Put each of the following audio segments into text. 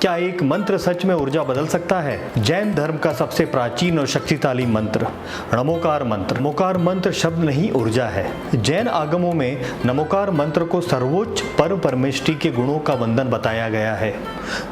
क्या एक मंत्र सच में ऊर्जा बदल सकता है? जैन धर्म का सबसे प्राचीन और शक्तिशाली मंत्र नमोकार मंत्र। नमोकार मंत्र शब्द नहीं, ऊर्जा है। जैन आगमों में नमोकार मंत्र को सर्वोच्च परम परमेष्टि के गुणों का बंधन बताया गया है,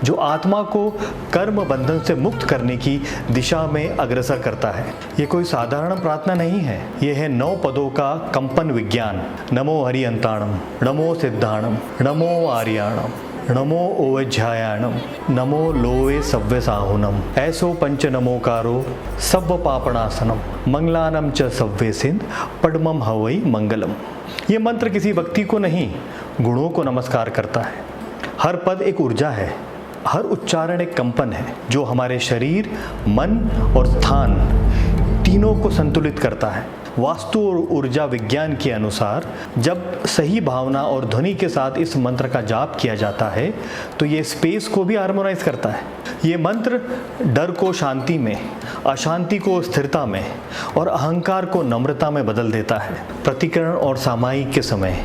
जो आत्मा को कर्म बंधन से मुक्त करने की दिशा में अग्रसर करता है। ये कोई साधारण प्रार्थना नहीं है, यह है 9 पदों का कंपन विज्ञान। नमो हरियंताणम, नमो सिद्धाणम, नमो आर्याणम, नमो ओवज्झायाणम, नमो लोवे सव्य साहुनम, ऐसो पंच नमोकारो सव्य पापणासनम, मंगलानम च सव्य सिंध पद्मम हवई मंगलम। ये मंत्र किसी व्यक्ति को नहीं, गुणों को नमस्कार करता है। हर पद एक ऊर्जा है, हर उच्चारण एक कंपन है, जो हमारे शरीर, मन और स्थान तीनों को संतुलित करता है। वास्तु और ऊर्जा विज्ञान के अनुसार जब सही भावना और ध्वनि के साथ इस मंत्र का जाप किया जाता है तो ये स्पेस को भी हार्मोनाइज करता है। ये मंत्र डर को शांति में, अशांति को स्थिरता में और अहंकार को नम्रता में बदल देता है। प्रतिकरण और सामायिक के समय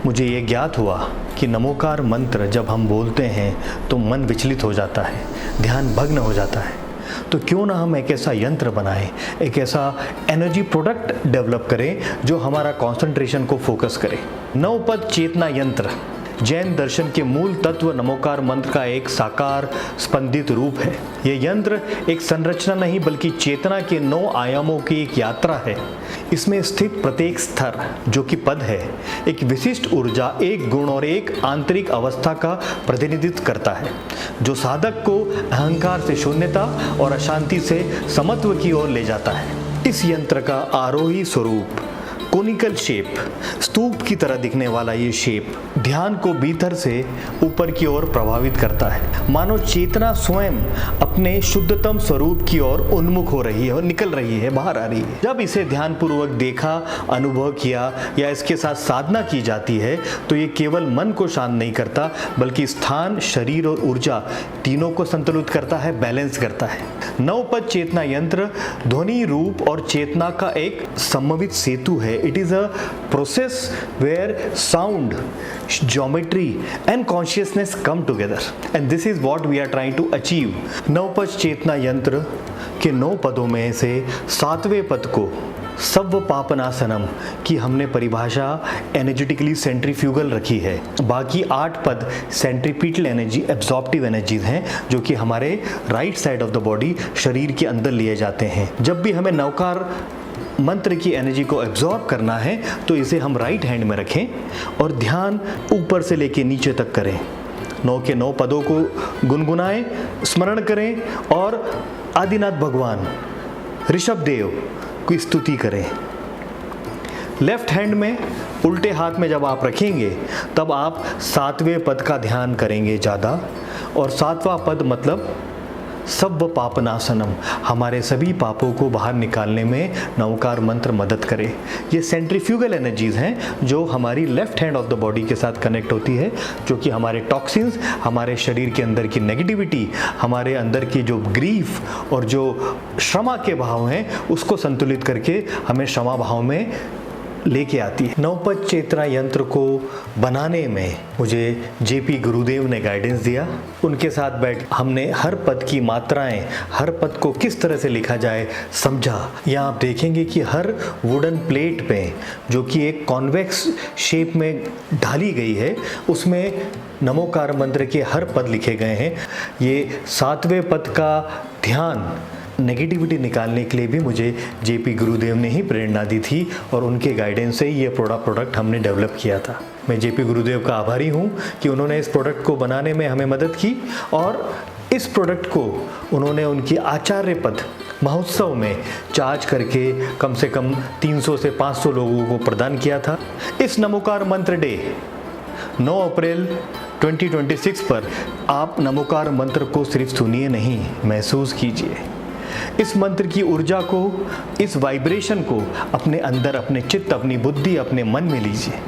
मुझे ये ज्ञात हुआ कि नमोकार मंत्र जब हम बोलते हैं तो मन विचलित हो जाता है, ध्यान भग्न हो जाता है। तो क्यों ना हम एक ऐसा यंत्र बनाएं, एक ऐसा एनर्जी प्रोडक्ट डेवलप करें जो हमारा कंसंट्रेशन को फोकस करे। 9 पद चेतना यंत्र जैन दर्शन के मूल तत्व नमोकार मंत्र का एक साकार स्पंदित रूप है। यह यंत्र एक संरचना नहीं बल्कि चेतना के 9 आयामों की एक यात्रा है। इसमें स्थित प्रत्येक स्तर जो कि पद है, एक विशिष्ट ऊर्जा, एक गुण और एक आंतरिक अवस्था का प्रतिनिधित्व करता है, जो साधक को अहंकार से शून्यता और अशांति से समत्व की ओर ले जाता है। इस यंत्र का आरोही स्वरूप कोनिकल शेप, स्तूप की तरह दिखने वाला ये शेप ध्यान को भीतर से ऊपर की ओर प्रभावित करता है, मानो चेतना स्वयं अपने शुद्धतम स्वरूप की ओर उन्मुख हो रही है और निकल रही है, बाहर आ रही है। जब इसे ध्यानपूर्वक देखा, अनुभव किया या इसके साथ साधना की जाती है तो ये केवल मन को शांत नहीं करता बल्कि स्थान, शरीर और ऊर्जा तीनों को संतुलित करता है, बैलेंस करता है। 9 पद चेतना यंत्र ध्वनि, रूप और चेतना का एक समन्वित सेतु है। It is a process where sound, geometry and consciousness come together, and this is what we are trying to achieve. 9 पद चेतना यंत्र के 9 पदों में से 7वें पद को सव्य पापनासनम की हमने परिभाषा एनर्जेटिकली सेंट्रीफ्यूगल रखी है। बाकी 8 पद सेंट्रीपिटल एनर्जी, एब्जॉर्प्टिव एनर्जीज हैं, जो कि हमारे right side of the body, शरीर के अंदर लिए जाते हैं। जब भी हमें नवकार मंत्र की एनर्जी को एब्जॉर्ब करना है तो इसे हम राइट हैंड में रखें और ध्यान ऊपर से लेके नीचे तक करें। 9 के 9 पदों को गुनगुनाएं, स्मरण करें और आदिनाथ भगवान, ऋषभ देव की स्तुति करें। लेफ्ट हैंड में, उल्टे हाथ में जब आप रखेंगे तब आप 7वें पद का ध्यान करेंगे ज़्यादा, और 7वां पद मतलब सव्य पापनासनम, हमारे सभी पापों को बाहर निकालने में नवकार मंत्र मदद करे। ये सेंट्रीफ्यूगल एनर्जीज हैं जो हमारी left hand of the body के साथ कनेक्ट होती है, जो कि हमारे टॉक्सिन्स, हमारे शरीर के अंदर की नेगेटिविटी, हमारे अंदर की जो ग्रीफ और जो क्षमा के भाव हैं उसको संतुलित करके हमें क्षमा भाव में लेके आती है। 9 पद चेतना यंत्र को बनाने में मुझे जेपी गुरुदेव ने गाइडेंस दिया। उनके साथ बैठ हमने हर पद की मात्राएं, हर पद को किस तरह से लिखा जाए समझा। यहाँ आप देखेंगे कि हर वुडन प्लेट पे, जो कि एक कॉन्वेक्स शेप में ढाली गई है, उसमें नमोकार मंत्र के हर पद लिखे गए हैं। ये 7वें पद का ध्यान नेगेटिविटी निकालने के लिए भी मुझे जेपी गुरुदेव ने ही प्रेरणा दी थी और उनके गाइडेंस से ही ये प्रोडक्ट हमने डेवलप किया था। मैं जेपी गुरुदेव का आभारी हूँ कि उन्होंने इस प्रोडक्ट को बनाने में हमें मदद की और इस प्रोडक्ट को उन्होंने उनकी आचार्य पद महोत्सव में चार्ज करके कम से कम 300 से 500 लोगों को प्रदान किया था। इस नमोकार मंत्र डे 9 अप्रैल 2026 पर आप नमोकार मंत्र को सिर्फ सुनिए नहीं, महसूस कीजिए। इस मंत्र की ऊर्जा को, इस वाइब्रेशन को अपने अंदर, अपने चित्त, अपनी बुद्धि, अपने मन में लीजिए।